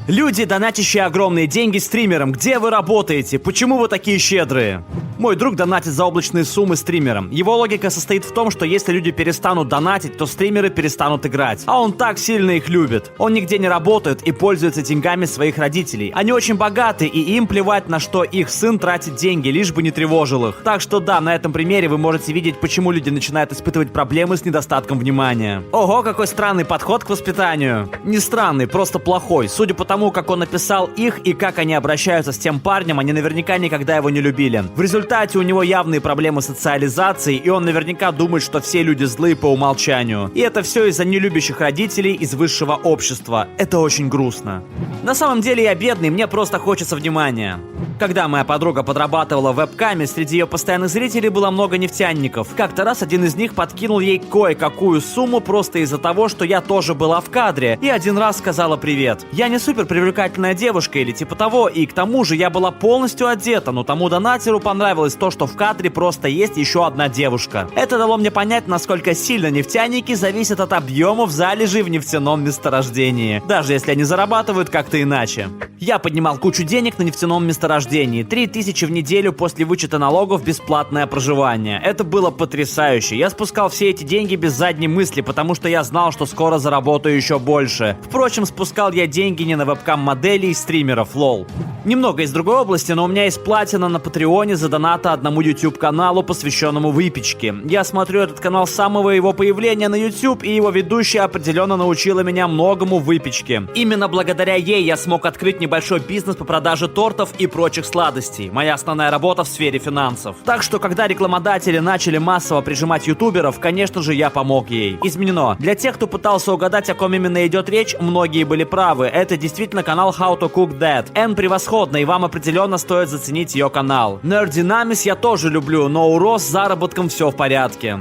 Люди, донатящие огромные деньги стримерам, где вы работаете? Почему вы такие щедрые? Мой друг донатит заоблачные суммы стримерам. Его логика состоит в том, что если люди перестанут донатить, то стримеры перестанут играть. А он так сильно их любит. Он нигде не работает и пользуется деньгами своих родителей. Они очень богаты, и им плевать, на что их сын тратит деньги, лишь бы не тревожил их. Так что да, на этом примере вы можете видеть, почему люди начинают испытывать проблемы с недостатком внимания. Ого, какой странный подход к воспитанию. Не странный, просто плохой. Судя по тому, как он написал их и как они обращаются с тем парнем, они наверняка никогда его не любили. В результате у него явные проблемы с социализацией, и он наверняка думает, что все люди злые по умолчанию. И это все из-за нелюбящих родителей из высшего общества. Это очень грустно. На самом деле я бедный, мне просто хочется внимания. Когда моя подруга подрабатывала в веб-каме, среди ее постоянных зрителей было много нефтяников. Как-то раз один из них подкинул ей кое-какую сумму просто из-за того, что я тоже была в кадре, и один раз сказала привет. Я не супер привлекательная девушка или типа того, и к тому же я была полностью одета, но тому донатеру понравилось то, что в кадре просто есть еще одна девушка. Это дало мне понять, насколько сильно нефтяники зависят от объемов залежей в нефтяном месторождении, даже если они зарабатывают как-то иначе. Я поднимал кучу денег на нефтяном месторождении, 3000 в неделю после вычета налогов, бесплатное проживание. Это было потрясающе. Я спускал все эти деньги без задней мысли, потому что я знал, что скоро заработаю еще больше. Впрочем, спускал я деньги не на вебкам-моделей и стримеров, лол. Немного из другой области, но у меня есть платина на Патреоне за донаты одному YouTube-каналу, посвященному выпечке. Я смотрю этот канал с самого его появления на YouTube, и его ведущая определенно научила меня многому в выпечке. Именно благодаря ей я смог открыть небольшой бизнес по продаже тортов и прочих сладостей. Моя основная работа в сфере финансов. Так что, когда рекламодатели начали массово прижимать ютуберов, конечно же, я помог ей. Изменено. Для тех, кто пытался угадать, о ком именно идет речь, многие были правы. Это действительно канал How to Cook That. Энн превосходна, и вам определенно стоит заценить ее канал. Нердинамис я тоже люблю, но у Рос с заработком все в порядке.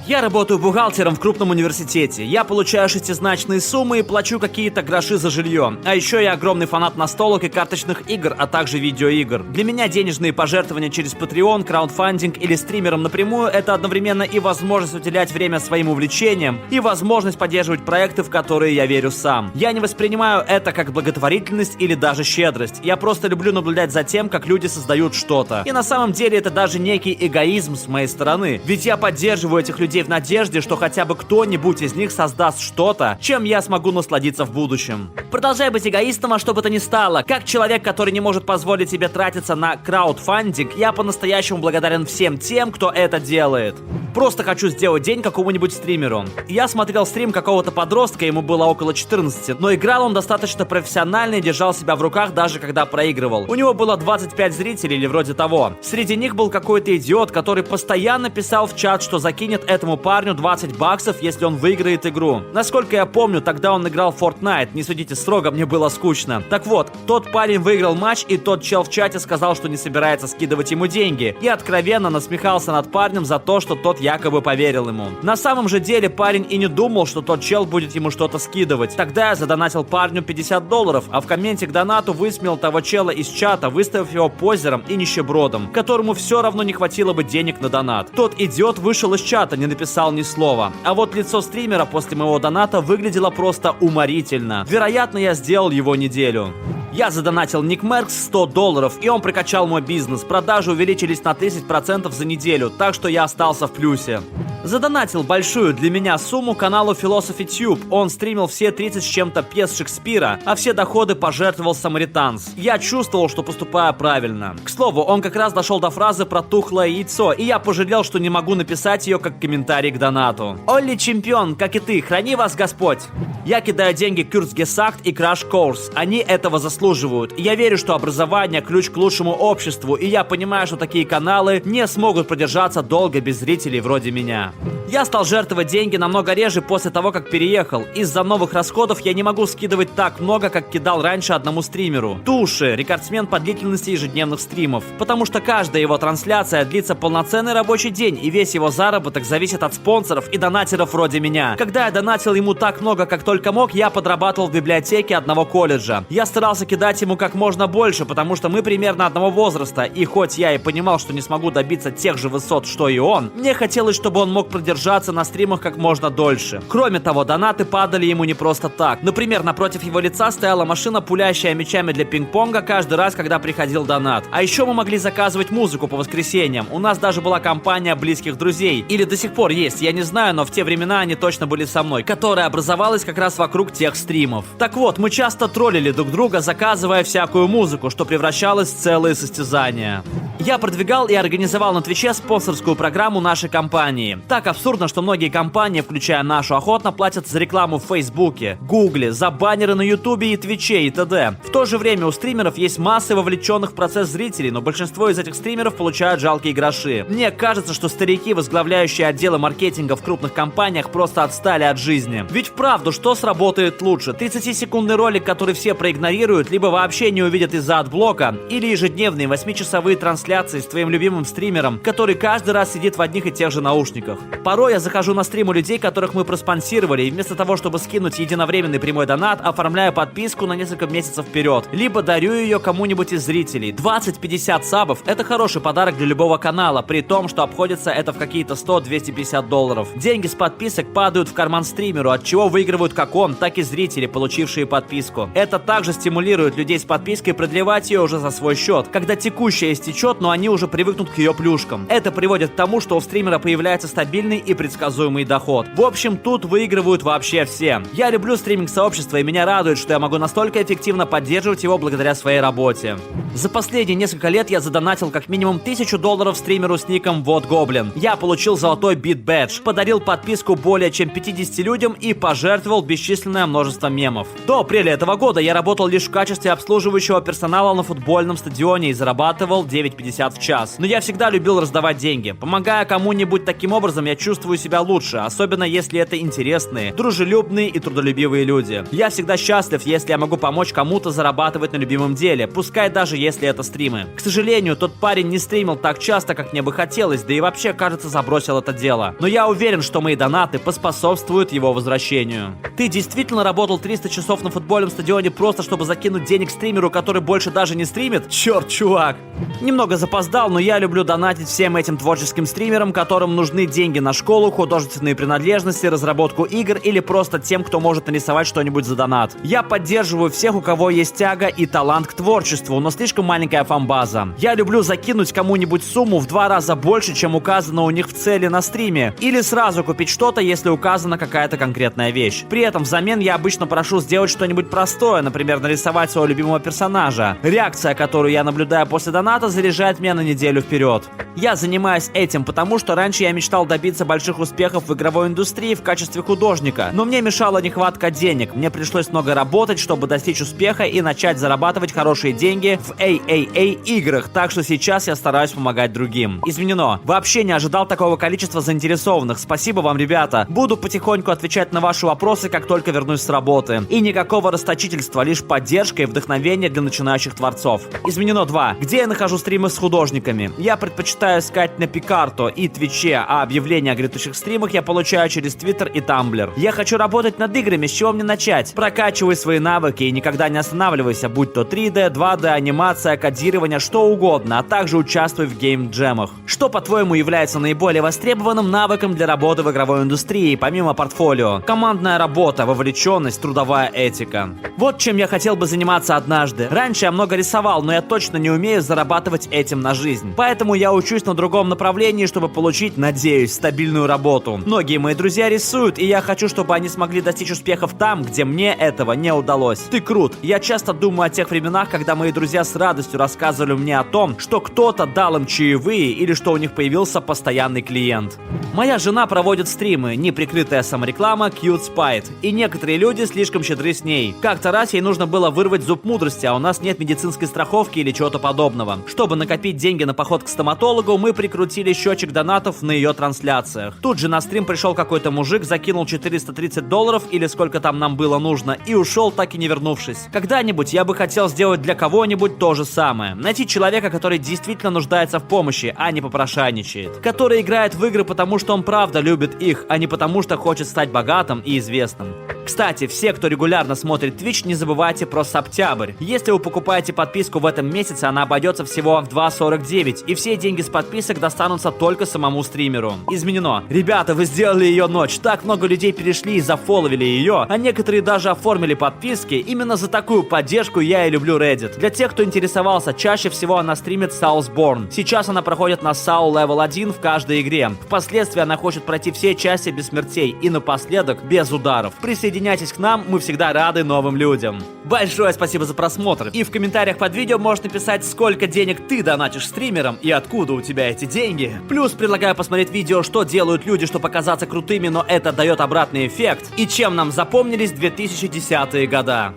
Я работаю бухгалтером в крупном университете. Я получаю шестизначные суммы и плачу какие-то гроши за жилье. А еще я огромный фанат настолок и карточных игр, а также видеоигр. Для меня денежные пожертвования через Patreon, краудфандинг или стримерам напрямую — это одновременно и возможность уделять время своим увлечениям, и возможность поддерживать проекты, в которые я верю сам. Я не воспринимаю это как благотворительность или даже щедрость. Я просто люблю наблюдать за тем, как люди создают что-то. И на самом деле это даже некий эгоизм с моей стороны. Ведь я поддерживаю этих людей в надежде, что хотя бы кто-нибудь из них создаст что-то, чем я смогу насладиться в будущем. Продолжай быть эгоистом, а что бы то ни стало. Как человек, который не может позволить себе тратиться на краудфандинг, я по-настоящему благодарен всем тем, кто это делает. Просто хочу сделать день какому-нибудь стримеру. Я смотрел стрим какого-то подростка, ему было около 14, но играл он достаточно профессионально и держал себя в руках даже когда проигрывал. У него было 25 зрителей или вроде того. Среди них был какой-то идиот, который постоянно писал в чат, что закинет этому парню 20 баксов, если он выиграет игру. Насколько я помню, тогда он играл в Fortnite, не судите строго, мне было скучно. Так вот, тот парень выиграл матч, и тот чел в чате сказал, что не собирается скидывать ему деньги, и откровенно насмехался над парнем за то, что тот якобы поверил ему. На самом же деле парень и не думал, что тот чел будет ему что-то скидывать. Тогда я задонатил парню $50, а в комменте к донату высмеял того чела из чата, выставив его позером и нищебродом, которому все равно не хватило бы денег на донат. Тот идиот вышел из чата, не написал ни слова. А вот лицо стримера после моего доната выглядело просто уморительно. Вероятно, я сделал его неделю. Я задонатил Ник Меркс $100, и он прокачал мой бизнес. Продажи увеличились на 30% за неделю, так что я остался в плюсе. Задонатил большую для меня сумму каналу Philosophy Tube. Он стримил все 30 с чем-то пьес Шекспира, а все доходы пожертвовал Самаританс. Я чувствовал, что поступаю правильно. К слову, он как раз дошел до фразы про тухлое яйцо, и я пожалел, что не могу написать ее как комментарий к донату. Олли чемпион, как и ты, храни вас Господь. Я кидаю деньги Kurzgesagt и Crash Course. Они этого заслуживают. Я верю, что образование — ключ к лучшему обществу, и я понимаю, что такие каналы не смогут продержаться долго без зрителей вроде меня. Я стал жертвовать деньги намного реже после того, как переехал. Из-за новых расходов я не могу скидывать так много, как кидал раньше одному стримеру. Туши — рекордсмен по длительности ежедневных стримов. Потому что каждая его трансляция длится полноценный рабочий день, и весь его заработок зависит от спонсоров и донатеров вроде меня. Когда я донатил ему так много, как только мог, я подрабатывал в библиотеке одного колледжа. Я старался кидать ему как можно больше, потому что мы примерно одного возраста, и хоть я и понимал, что не смогу добиться тех же высот, что и он, мне хотелось, чтобы он мог мог продержаться на стримах как можно дольше. Кроме того, донаты падали ему не просто так. Например, напротив его лица стояла машина, пулящая мячами для пинг-понга каждый раз, когда приходил донат. А еще мы могли заказывать музыку по воскресеньям. У нас даже была компания близких друзей. Или до сих пор есть, я не знаю, но в те времена они точно были со мной, которая образовалась как раз вокруг тех стримов. Так вот, мы часто троллили друг друга, заказывая всякую музыку, что превращалось в целые состязания. Я продвигал и организовал на Твиче спонсорскую программу нашей компании. Так абсурдно, что многие компании, включая нашу, охотно платят за рекламу в Фейсбуке, Гугле, за баннеры на Ютубе и Твиче и т.д. В то же время у стримеров есть масса вовлеченных в процесс зрителей, но большинство из этих стримеров получают жалкие гроши. Мне кажется, что старики, возглавляющие отделы маркетинга в крупных компаниях, просто отстали от жизни. Ведь вправду, что сработает лучше? 30-секундный ролик, который все проигнорируют, либо вообще не увидят из-за отблока, или ежедневные 8-часовые трансляции с твоим любимым стримером, который каждый раз сидит в одних и тех же наушниках. Порой я захожу на стрим у людей, которых мы проспонсировали, и вместо того, чтобы скинуть единовременный прямой донат, оформляю подписку на несколько месяцев вперед, либо дарю ее кому-нибудь из зрителей. 20-50 сабов — это хороший подарок для любого канала, при том, что обходится это в какие-то 100-250 долларов. Деньги с подписок падают в карман стримеру, от чего выигрывают как он, так и зрители, получившие подписку. Это также стимулирует людей с подпиской продлевать ее уже за свой счет, когда текущая истечет, но они уже привыкнут к ее плюшкам. Это приводит к тому, что у стримера появляется стабильный и предсказуемый доход. В общем, тут выигрывают вообще все. Я люблю стриминг-сообщество, и меня радует, что я могу настолько эффективно поддерживать его благодаря своей работе. За последние несколько лет я задонатил как минимум $1000 стримеру с ником Вот Гоблин. Я получил золотой бит-бэдж, подарил подписку более чем 50 людям и пожертвовал бесчисленное множество мемов. До апреля этого года я работал лишь в качестве обслуживающего персонала на футбольном стадионе и зарабатывал $9.50 в час. Но я всегда любил раздавать деньги. Помогая кому-нибудь таким образом, я чувствую себя лучше, особенно если это интересные, дружелюбные и трудолюбивые люди. Я всегда счастлив, если я могу помочь кому-то зарабатывать на любимом деле, пускай даже если это стримы. К сожалению, тот парень не стримил так часто, как мне бы хотелось, да и вообще, кажется, забросил это дело. Но я уверен, что мои донаты поспособствуют его возвращению. Ты действительно работал 300 часов на футбольном стадионе просто чтобы закинуть денег стримеру, который больше даже не стримит? Черт, чувак! Немного запоздал, но я люблю донатить всем этим творческим стримерам, которым нужны деньги на школу, художественные принадлежности, разработку игр или просто тем, кто может нарисовать что-нибудь за донат. Я поддерживаю всех, у кого есть тяга и талант к творчеству, но слишком маленькая фан-база. Я люблю закинуть кому-нибудь сумму в 2 раза больше, чем указано у них в цели на стриме, или сразу купить что-то, если указана какая-то конкретная вещь. При этом взамен я обычно прошу сделать что-нибудь простое, например, нарисовать своего любимого персонажа. Реакция, которую я наблюдаю после доната, заряжает меня на неделю вперед. Я занимаюсь этим, потому что раньше я мечтал добиться больших успехов в игровой индустрии в качестве художника, но мне мешала нехватка денег. Мне пришлось много работать, чтобы достичь успеха и начать зарабатывать хорошие деньги в AAA играх, так что сейчас я стараюсь помогать другим. Изменено. Вообще не ожидал такого количества заинтересованных. Спасибо вам, ребята. Буду потихоньку отвечать на ваши вопросы, как только вернусь с работы. И никакого расточительства, лишь поддержка и вдохновение для начинающих творцов. Изменено 2. Где я нахожу стримы с художниками? Я предпочитаю искать на Пикарто и Твиче, а объявления о грядущих стримах я получаю через Твиттер и Тамблер. Я хочу работать над играми, с чего мне начать? Прокачивай свои навыки и никогда не останавливайся, будь то 3D, 2D, анимация, кодирование, что угодно, а также участвуй в гейм-джемах. Что, по-твоему, является наиболее востребованным навыком для работы в игровой индустрии, помимо портфолио? Командная работа, вовлеченность, трудовая этика. Вот чем я хотел бы заниматься однажды. Раньше я много рисовал, но я точно не умею зарабатывать этим на жизнь. Поэтому я учусь на другом направлении, чтобы получить, надеюсь, стабильную работу. Многие мои друзья рисуют, и я хочу, чтобы они смогли достичь успехов там, где мне этого не удалось. Ты крут. Я часто думаю о тех временах, когда мои друзья с радостью рассказывали мне о том, что кто-то дал им чаевые или что у них появился постоянный клиент. Моя жена проводит стримы, неприкрытая самореклама Cute Spite, и некоторые люди слишком щедры с ней. Как-то раз ей нужно было вырвать зуб мудрости, а у нас нет медицинской страховки или чего-то подобного. Чтобы накопить деньги на поход к стоматологу, мы прикрутили счетчик донатов на ее трансляциях. Тут же на стрим пришел какой-то мужик, закинул $430 или сколько там нам было нужно, и ушел, так и не вернувшись. Когда-нибудь я бы хотел сделать для кого-нибудь то же самое. Найти человека, который действительно нуждается в помощи, а не попрошайничает. Который играет в игры, потому что он правда любит их, а не потому что хочет стать богатым и известным. Кстати, все, кто регулярно смотрит Twitch, не забывайте про Саптябрь. Если вы покупаете подписку в этом месяце, она обойдется всего в 2.49, и все деньги с подписок достанутся только самому стримеру. Изменено. Ребята, вы сделали ее ночь. Так много людей перешли и зафоловили ее, а некоторые даже оформили подписки. Именно за такую поддержку я и люблю Reddit. Для тех, кто интересовался, чаще всего она стримит Soulsborne. Сейчас она проходит на Soul Level 1 в каждой игре. Впоследствии она хочет пройти все части без смертей и напоследок без ударов. Присоединяйтесь к нам, мы всегда рады новым людям. Большое спасибо за просмотр. И в комментариях под видео можешь написать, сколько денег ты донатишь стримерам и откуда у тебя эти деньги. Плюс предлагаю посмотреть видео, что делают люди, чтобы показаться крутыми, но это дает обратный эффект. И чем нам запомнились 2010-е года.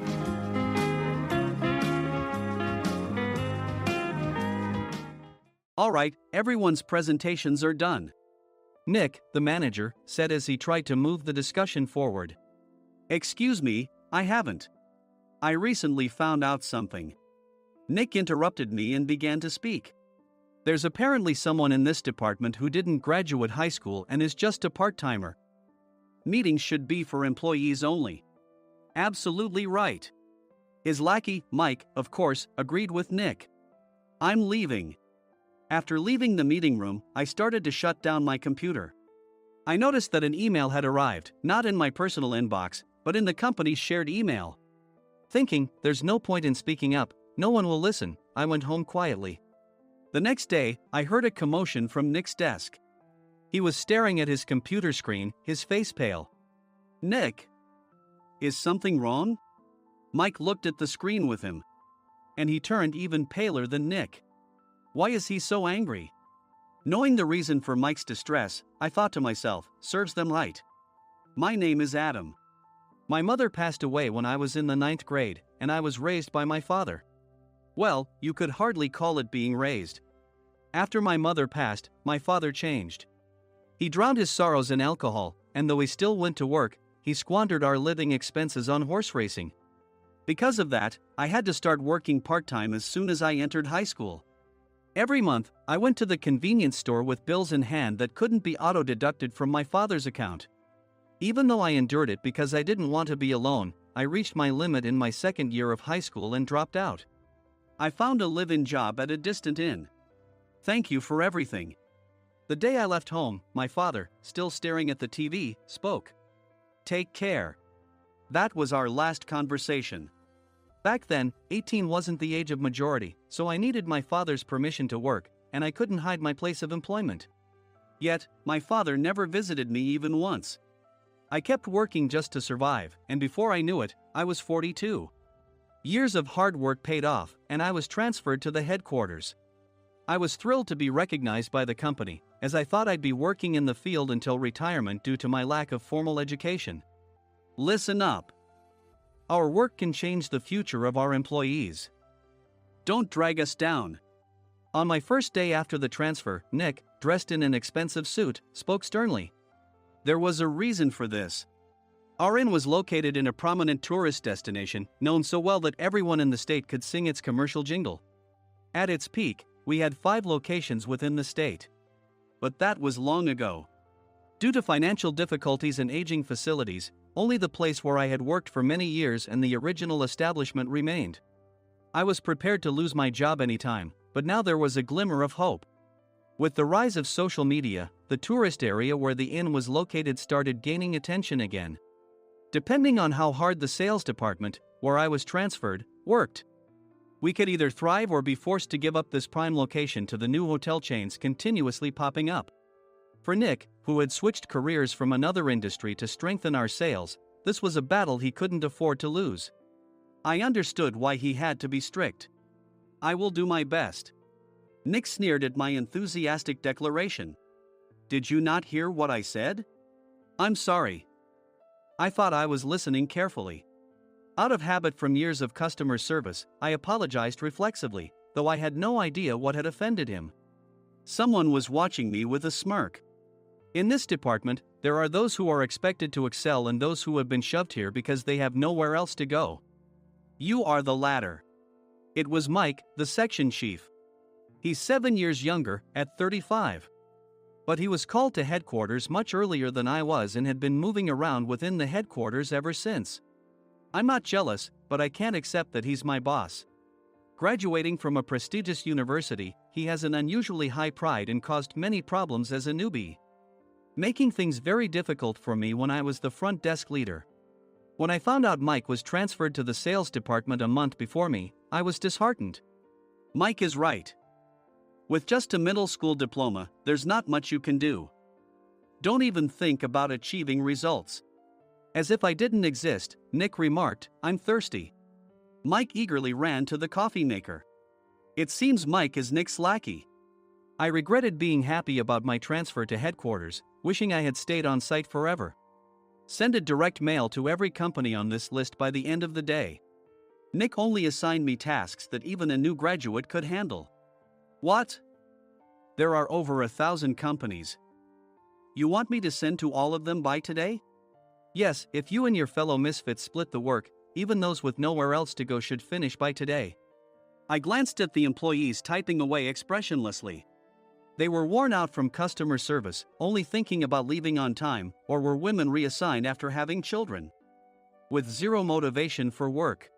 Alright, everyone's presentations are done. Nick, the manager, said as he tried to move the discussion forward. Excuse me, I haven't. I recently found out something. Nick interrupted me and began to speak. There's apparently someone in this department who didn't graduate high school and is just a part-timer. Meetings should be for employees only. Absolutely right. His lackey, Mike, of course, agreed with Nick. I'm leaving. After leaving the meeting room, I started to shut down my computer. I noticed that an email had arrived, not in my personal inbox, but in the company's shared email. Thinking, there's no point in speaking up, no one will listen, I went home quietly. The next day, I heard a commotion from Nick's desk. He was staring at his computer screen, his face pale. Nick? Is something wrong? Mike looked at the screen with him. And he turned even paler than Nick. Why is he so angry? Knowing the reason for Mike's distress, I thought to myself, serves them right. My name is Adam. My mother passed away when I was in the 9th grade, and I was raised by my father. Well, you could hardly call it being raised. After my mother passed, my father changed. He drowned his sorrows in alcohol, and though he still went to work, he squandered our living expenses on horse racing. Because of that, I had to start working part-time as soon as I entered high school. Every month, I went to the convenience store with bills in hand that couldn't be auto-deducted from my father's account. Even though I endured it because I didn't want to be alone, I reached my limit in my second year of high school and dropped out. I found a live-in job at a distant inn. Thank you for everything. The day I left home, my father, still staring at the TV, spoke. Take care. That was our last conversation. Back then, 18 wasn't the age of majority, so I needed my father's permission to work, and I couldn't hide my place of employment. Yet, my father never visited me even once. I kept working just to survive, and before I knew it, I was 42. Years of hard work paid off, and I was transferred to the headquarters. I was thrilled to be recognized by the company, as I thought I'd be working in the field until retirement due to my lack of formal education. Listen up. Our work can change the future of our employees. Don't drag us down. On my first day after the transfer, Nick, dressed in an expensive suit, spoke sternly. There was a reason for this. Our inn was located in a prominent tourist destination, known so well that everyone in the state could sing its commercial jingle. At its peak, we had 5 locations within the state. But that was long ago. Due to financial difficulties and aging facilities, only the place where I had worked for many years and the original establishment remained. I was prepared to lose my job anytime, but now there was a glimmer of hope. With the rise of social media, the tourist area where the inn was located started gaining attention again. Depending on how hard the sales department, where I was transferred, worked, we could either thrive or be forced to give up this prime location to the new hotel chains continuously popping up. For Nick, who had switched careers from another industry to strengthen our sales, this was a battle he couldn't afford to lose. I understood why he had to be strict. I will do my best. Nick sneered at my enthusiastic declaration. Did you not hear what I said? I'm sorry. I thought I was listening carefully. Out of habit from years of customer service, I apologized reflexively, though I had no idea what had offended him. Someone was watching me with a smirk. In this department, there are those who are expected to excel and those who have been shoved here because they have nowhere else to go. You are the latter. It was Mike, the section chief. He's 7 years younger, at 35. But he was called to headquarters much earlier than I was and had been moving around within the headquarters ever since. I'm not jealous, but I can't accept that he's my boss. Graduating from a prestigious university, he has an unusually high pride and caused many problems as a newbie, making things very difficult for me when I was the front desk leader. When I found out Mike was transferred to the sales department a month before me, I was disheartened. Mike is right. With just a middle school diploma, there's not much you can do. Don't even think about achieving results. As if I didn't exist, Nick remarked, "I'm thirsty." Mike eagerly ran to the coffee maker. It seems Mike is Nick's lackey. I regretted being happy about my transfer to headquarters, wishing I had stayed on site forever. Send a direct mail to every company on this list by the end of the day. Nick only assigned me tasks that even a new graduate could handle. What? There are over 1,000 companies. You want me to send to all of them by today? Yes, if you and your fellow misfits split the work, even those with nowhere else to go should finish by today. I glanced at the employees typing away expressionlessly. They were worn out from customer service, only thinking about leaving on time, or were women reassigned after having children, with zero motivation for work.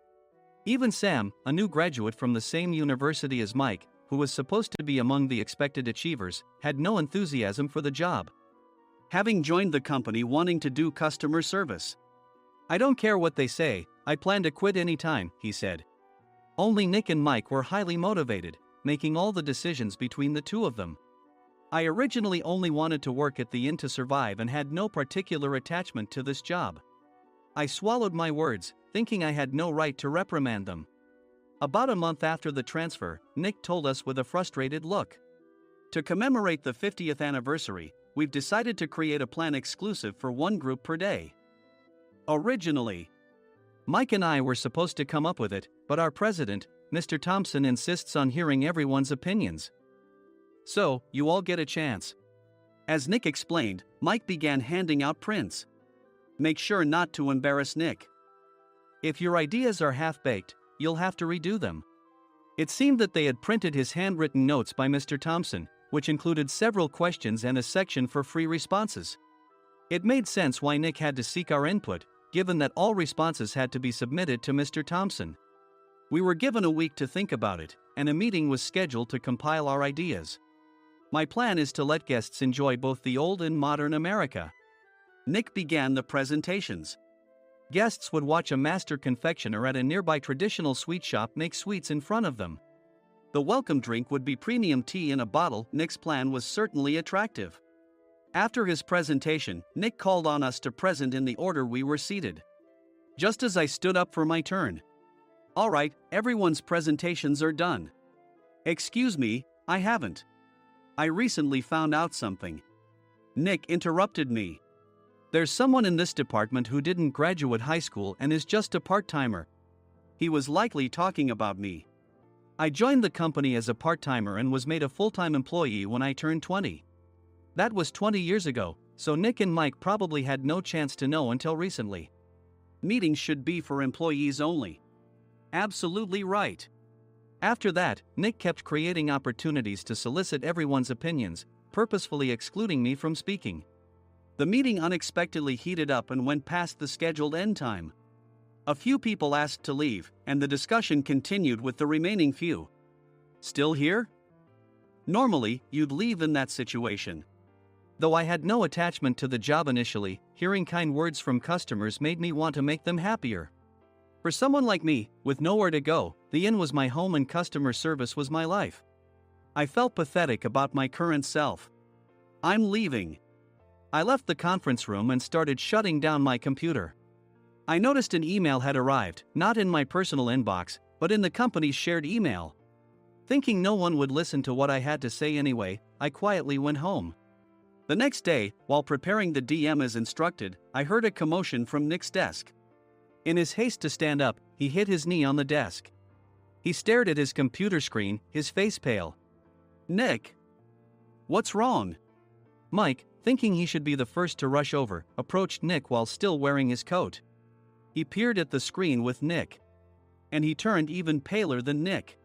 Even Sam, a new graduate from the same university as Mike, who was supposed to be among the expected achievers, had no enthusiasm for the job, having joined the company wanting to do customer service. "I don't care what they say, I plan to quit any time," he said. Only Nick and Mike were highly motivated, making all the decisions between the two of them. I originally only wanted to work at the inn to survive and had no particular attachment to this job. I swallowed my words, thinking I had no right to reprimand them. About a month after the transfer, Nick told us with a frustrated look, "To commemorate the 50th anniversary, we've decided to create a plan exclusive for one group per day." Originally, Mike and I were supposed to come up with it, but our president, Mr. Thompson, insists on hearing everyone's opinions. "So, you all get a chance." As Nick explained, Mike began handing out prints. Make sure not to embarrass Nick. If your ideas are half-baked, you'll have to redo them. It seemed that they had printed his handwritten notes by Mr. Thompson, which included several questions and a section for free responses. It made sense why Nick had to seek our input, given that all responses had to be submitted to Mr. Thompson. We were given a week to think about it, and a meeting was scheduled to compile our ideas. My plan is to let guests enjoy both the old and modern America. Nick began the presentations. Guests would watch a master confectioner at a nearby traditional sweet shop make sweets in front of them. The welcome drink would be premium tea in a bottle. Nick's plan was certainly attractive. After his presentation, Nick called on us to present in the order we were seated. Just as I stood up for my turn. "All right, everyone's presentations are done." "Excuse me, I haven't. I recently found out something." Nick interrupted me. "There's someone in this department who didn't graduate high school and is just a part-timer." He was likely talking about me. I joined the company as a part-timer and was made a full-time employee when I turned 20. That was 20 years ago, so Nick and Mike probably had no chance to know until recently. Meetings should be for employees only. Absolutely right. After that, Nick kept creating opportunities to solicit everyone's opinions, purposefully excluding me from speaking. The meeting unexpectedly heated up and went past the scheduled end time. A few people asked to leave, and the discussion continued with the remaining few. "Still here?" Normally, you'd leave in that situation. Though I had no attachment to the job initially, hearing kind words from customers made me want to make them happier. For someone like me, with nowhere to go, the inn was my home and customer service was my life. I felt pathetic about my current self. "I'm leaving." I left the conference room and started shutting down my computer. I noticed an email had arrived, not in my personal inbox, but in the company's shared email. Thinking no one would listen to what I had to say anyway, I quietly went home. The next day, while preparing the DM as instructed, I heard a commotion from Nick's desk. In his haste to stand up, he hit his knee on the desk. He stared at his computer screen, his face pale. "Nick, what's wrong?" Mike, thinking he should be the first to rush over, approached Nick while still wearing his coat. He peered at the screen with Nick. And he turned even paler than Nick.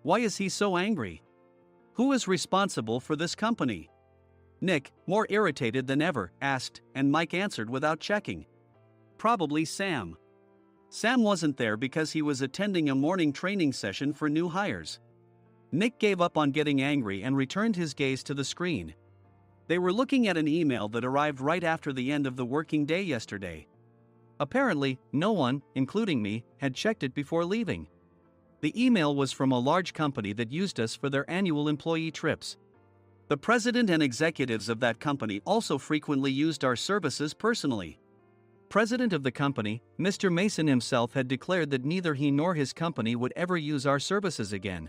Why is he so angry? Who is responsible for this company? Nick, more irritated than ever, asked, and Mike answered without checking. "Probably Sam." Sam wasn't there because he was attending a morning training session for new hires. Nick gave up on getting angry and returned his gaze to the screen. They were looking at an email that arrived right after the end of the working day yesterday. Apparently, no one, including me, had checked it before leaving. The email was from a large company that used us for their annual employee trips. The president and executives of that company also frequently used our services personally. President of the company, Mr. Mason himself, had declared that neither he nor his company would ever use our services again.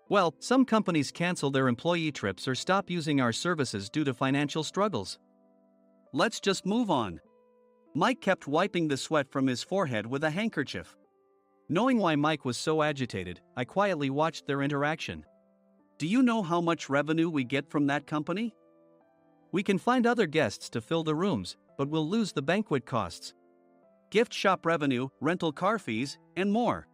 Well, some companies cancel their employee trips or stop using our services due to financial struggles. Let's just move on. Mike kept wiping the sweat from his forehead with a handkerchief. Knowing why Mike was so agitated, I quietly watched their interaction. Do you know how much revenue we get from that company? We can find other guests to fill the rooms, but we'll lose the banquet costs, gift shop revenue, rental car fees, and more.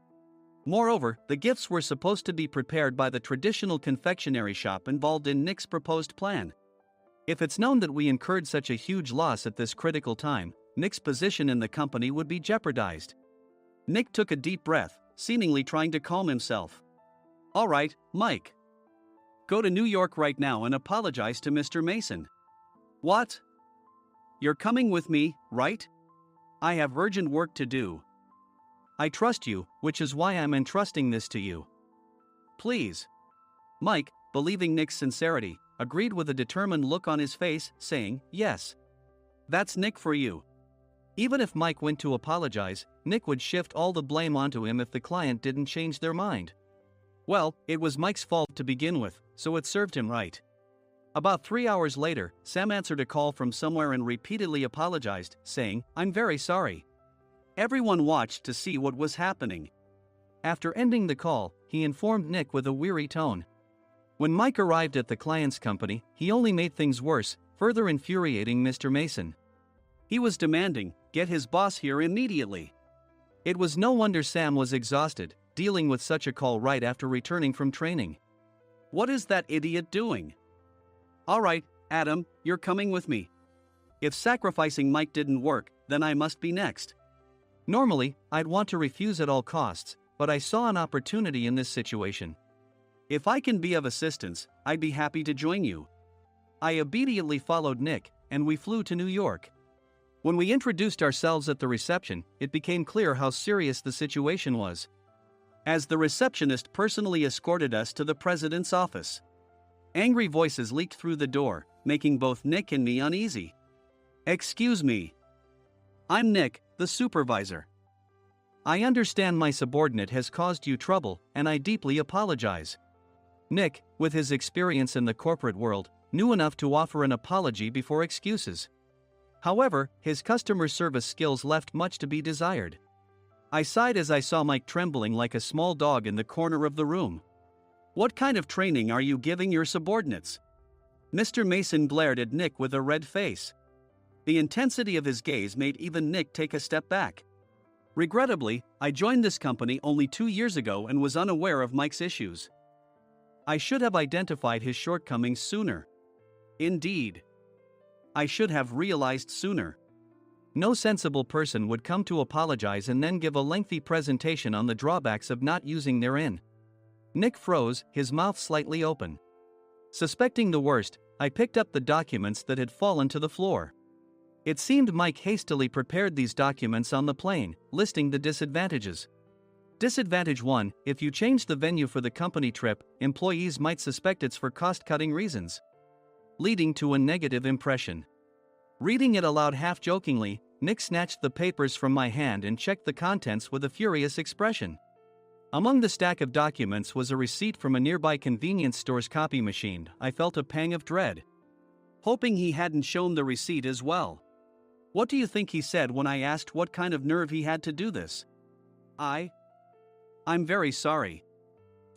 Moreover, the gifts were supposed to be prepared by the traditional confectionery shop involved in Nick's proposed plan. If it's known that we incurred such a huge loss at this critical time, Nick's position in the company would be jeopardized. Nick took a deep breath, seemingly trying to calm himself. All right, Mike. Go to New York right now and apologize to Mr. Mason. What? You're coming with me, right? I have urgent work to do. I trust you, which is why I'm entrusting this to you. Please. Mike, believing Nick's sincerity, agreed with a determined look on his face, saying, yes. That's Nick for you. Even if Mike went to apologize, Nick would shift all the blame onto him if the client didn't change their mind. Well, it was Mike's fault to begin with, so it served him right. About 3 hours later, Sam answered a call from somewhere and repeatedly apologized, saying, I'm very sorry. Everyone watched to see what was happening. After ending the call, he informed Nick with a weary tone. When Mike arrived at the client's company, he only made things worse, further infuriating Mr. Mason. He was demanding, get his boss here immediately. It was no wonder Sam was exhausted, dealing with such a call right after returning from training. What is that idiot doing? All right, Adam, you're coming with me. If sacrificing Mike didn't work, then I must be next. Normally, I'd want to refuse at all costs, but I saw an opportunity in this situation. If I can be of assistance, I'd be happy to join you. I obediently followed Nick, and we flew to New York. When we introduced ourselves at the reception, it became clear how serious the situation was, as the receptionist personally escorted us to the president's office. Angry voices leaked through the door, making both Nick and me uneasy. Excuse me. I'm Nick, the supervisor. I understand my subordinate has caused you trouble, and I deeply apologize. Nick, with his experience in the corporate world, knew enough to offer an apology before excuses. However, his customer service skills left much to be desired. I sighed as I saw Mike trembling like a small dog in the corner of the room. What kind of training are you giving your subordinates? Mr. Mason glared at Nick with a red face. The intensity of his gaze made even Nick take a step back. Regrettably, I joined this company only 2 years ago and was unaware of Mike's issues. I should have identified his shortcomings sooner. Indeed. I should have realized sooner. No sensible person would come to apologize and then give a lengthy presentation on the drawbacks of not using their in. Nick froze, his mouth slightly open. Suspecting the worst, I picked up the documents that had fallen to the floor. It seemed Mike hastily prepared these documents on the plane, listing the disadvantages. Disadvantage 1: if you change the venue for the company trip, employees might suspect it's for cost-cutting reasons, leading to a negative impression. Reading it aloud half-jokingly, Nick snatched the papers from my hand and checked the contents with a furious expression. Among the stack of documents was a receipt from a nearby convenience store's copy machine. I felt a pang of dread, hoping he hadn't shown the receipt as well. What do you think he said when I asked what kind of nerve he had to do this? I'm very sorry.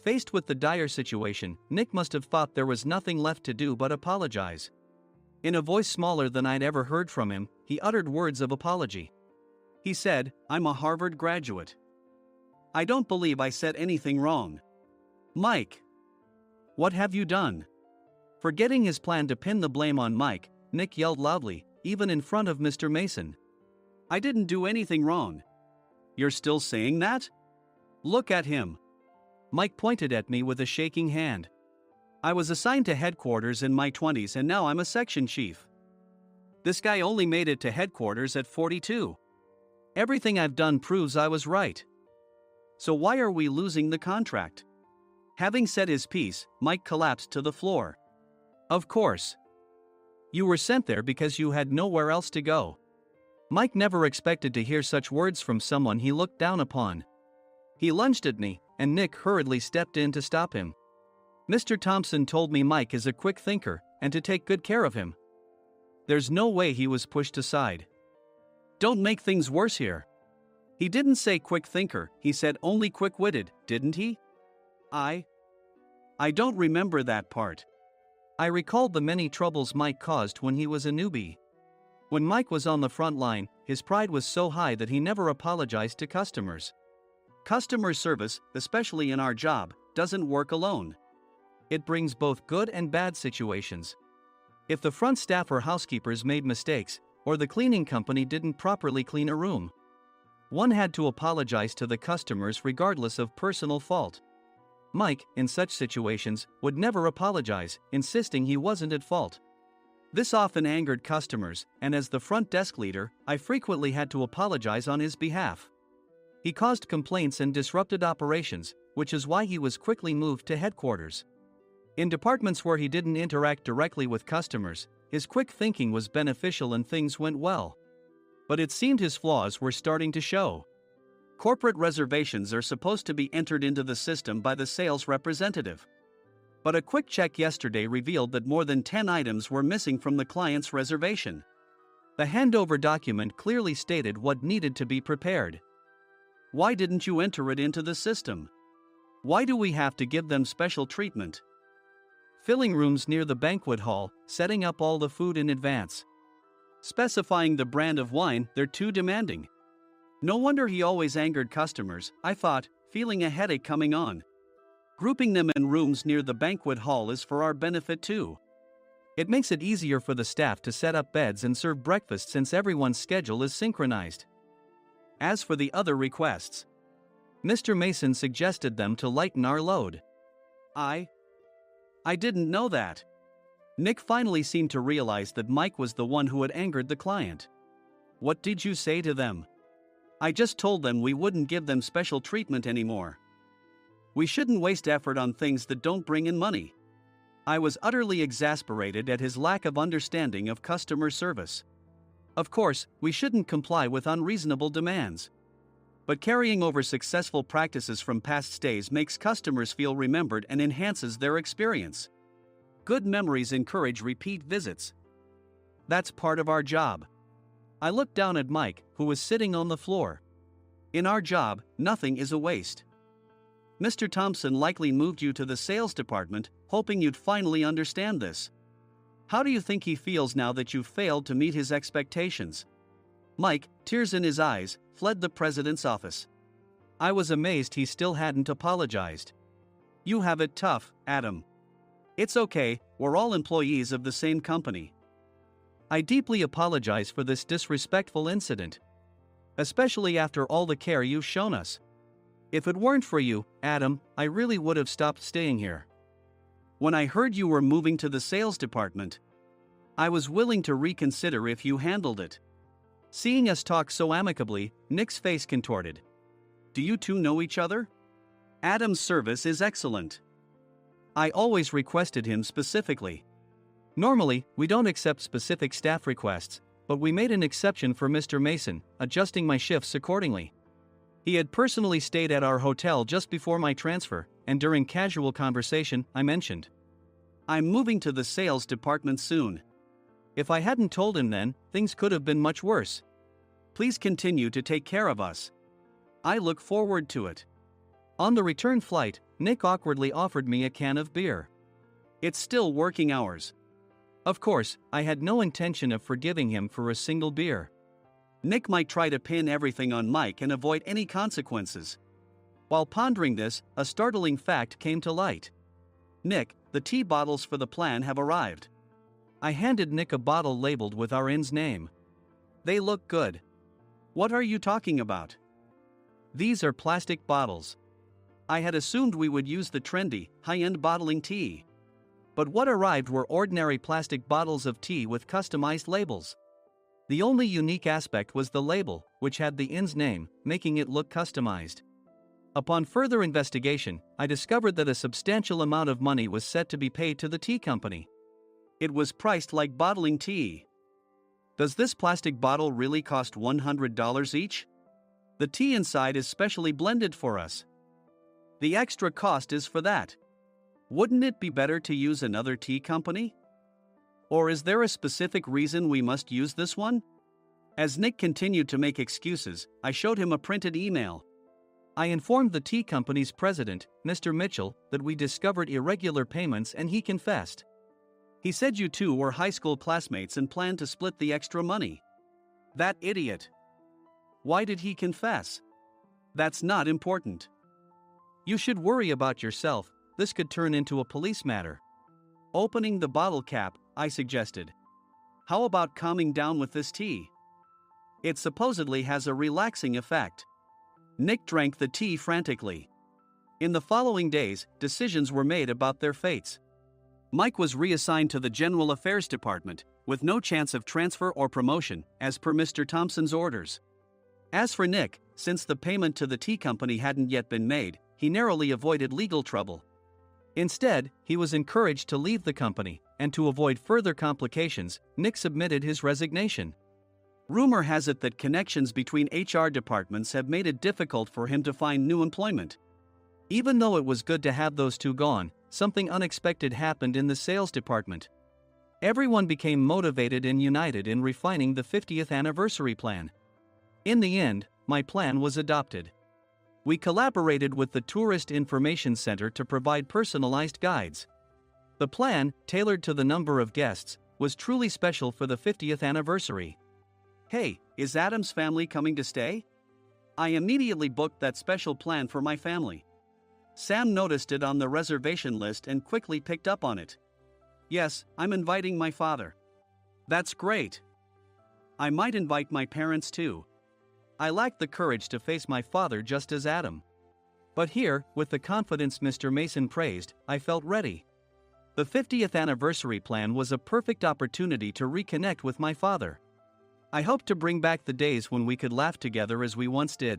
Faced with the dire situation, Nick must have thought there was nothing left to do but apologize. In a voice smaller than I'd ever heard from him, he uttered words of apology. He said, I'm a Harvard graduate. I don't believe I said anything wrong. Mike, what have you done? Forgetting his plan to pin the blame on Mike, Nick yelled loudly, even in front of Mr. Mason. I didn't do anything wrong. You're still saying that? Look at him. Mike pointed at me with a shaking hand. I was assigned to headquarters in my 20s and now I'm a section chief. This guy only made it to headquarters at 42. Everything I've done proves I was right. So why are we losing the contract? Having said his piece, Mike collapsed to the floor. Of course. You were sent there because you had nowhere else to go. Mike never expected to hear such words from someone he looked down upon. He lunged at me, and Nick hurriedly stepped in to stop him. Mr. Thompson told me Mike is a quick thinker, and to take good care of him. There's no way he was pushed aside. Don't make things worse here. He didn't say quick thinker, he said only quick-witted, didn't he? I don't remember that part. I recalled the many troubles Mike caused when he was a newbie. When Mike was on the front line, his pride was so high that he never apologized to customers. Customer service, especially in our job, doesn't work alone. It brings both good and bad situations. If the front staff or housekeepers made mistakes, or the cleaning company didn't properly clean a room, one had to apologize to the customers regardless of personal fault. Mike, in such situations, would never apologize, insisting he wasn't at fault. This often angered customers, and as the front desk leader, I frequently had to apologize on his behalf. He caused complaints and disrupted operations, which is why he was quickly moved to headquarters. In departments where he didn't interact directly with customers, his quick thinking was beneficial and things went well. But it seemed his flaws were starting to show. Corporate reservations are supposed to be entered into the system by the sales representative. But a quick check yesterday revealed that more than 10 items were missing from the client's reservation. The handover document clearly stated what needed to be prepared. Why didn't you enter it into the system? Why do we have to give them special treatment? Filling rooms near the banquet hall, setting up all the food in advance. Specifying the brand of wine, they're too demanding. No wonder he always angered customers, I thought, feeling a headache coming on. Grouping them in rooms near the banquet hall is for our benefit too. It makes it easier for the staff to set up beds and serve breakfast since everyone's schedule is synchronized. As for the other requests, Mr. Mason suggested them to lighten our load. I didn't know that. Nick finally seemed to realize that Mike was the one who had angered the client. What did you say to them? I just told them we wouldn't give them special treatment anymore. We shouldn't waste effort on things that don't bring in money. I was utterly exasperated at his lack of understanding of customer service. Of course, we shouldn't comply with unreasonable demands. But carrying over successful practices from past stays makes customers feel remembered and enhances their experience. Good memories encourage repeat visits. That's part of our job. I looked down at Mike, who was sitting on the floor. In our job, nothing is a waste. Mr. Thompson likely moved you to the sales department, hoping you'd finally understand this. How do you think he feels now that you've failed to meet his expectations? Mike, tears in his eyes, fled the president's office. I was amazed he still hadn't apologized. You have it tough, Adam. It's okay, we're all employees of the same company. I deeply apologize for this disrespectful incident. Especially after all the care you've shown us. If it weren't for you, Adam, I really would have stopped staying here. When I heard you were moving to the sales department, I was willing to reconsider if you handled it. Seeing us talk so amicably, Nick's face contorted. Do you two know each other? Adam's service is excellent. I always requested him specifically. Normally, we don't accept specific staff requests, but we made an exception for Mr. Mason, adjusting my shifts accordingly. He had personally stayed at our hotel just before my transfer, and during casual conversation, I mentioned, I'm moving to the sales department soon. If I hadn't told him then, things could have been much worse. Please continue to take care of us. I look forward to it. On the return flight, Nick awkwardly offered me a can of beer. It's still working hours. Of course, I had no intention of forgiving him for a single beer. Nick might try to pin everything on Mike and avoid any consequences. While pondering this, a startling fact came to light. Nick, the tea bottles for the plan have arrived. I handed Nick a bottle labeled with our inn's name. They look good. What are you talking about? These are plastic bottles. I had assumed we would use the trendy, high-end bottling tea. But what arrived were ordinary plastic bottles of tea with customized labels. The only unique aspect was the label, which had the inn's name, making it look customized. Upon further investigation, I discovered that a substantial amount of money was set to be paid to the tea company. It was priced like bottling tea. Does this plastic bottle really cost $100 each? The tea inside is specially blended for us. The extra cost is for that. Wouldn't it be better to use another tea company? Or is there a specific reason we must use this one? As Nick continued to make excuses, I showed him a printed email. I informed the tea company's president, Mr. Mitchell, that we discovered irregular payments and he confessed. He said you two were high school classmates and planned to split the extra money. That idiot. Why did he confess? That's not important. You should worry about yourself, this could turn into a police matter. Opening the bottle cap, I suggested. How about calming down with this tea? It supposedly has a relaxing effect. Nick drank the tea frantically. In the following days, decisions were made about their fates. Mike was reassigned to the General Affairs Department, with no chance of transfer or promotion, as per Mr. Thompson's orders. As for Nick, since the payment to the tea company hadn't yet been made, he narrowly avoided legal trouble. Instead, he was encouraged to leave the company, and to avoid further complications, Nick submitted his resignation. Rumor has it that connections between HR departments have made it difficult for him to find new employment. Even though it was good to have those two gone, something unexpected happened in the sales department. Everyone became motivated and united in refining the 50th anniversary plan. In the end, my plan was adopted. We collaborated with the Tourist Information Center to provide personalized guides. The plan, tailored to the number of guests, was truly special for the 50th anniversary. Hey, is Adam's family coming to stay? I immediately booked that special plan for my family. Sam noticed it on the reservation list and quickly picked up on it. Yes, I'm inviting my father. That's great. I might invite my parents too. I lacked the courage to face my father just as Adam. But here, with the confidence Mr. Mason praised, I felt ready. The 50th anniversary plan was a perfect opportunity to reconnect with my father. I hoped to bring back the days when we could laugh together as we once did.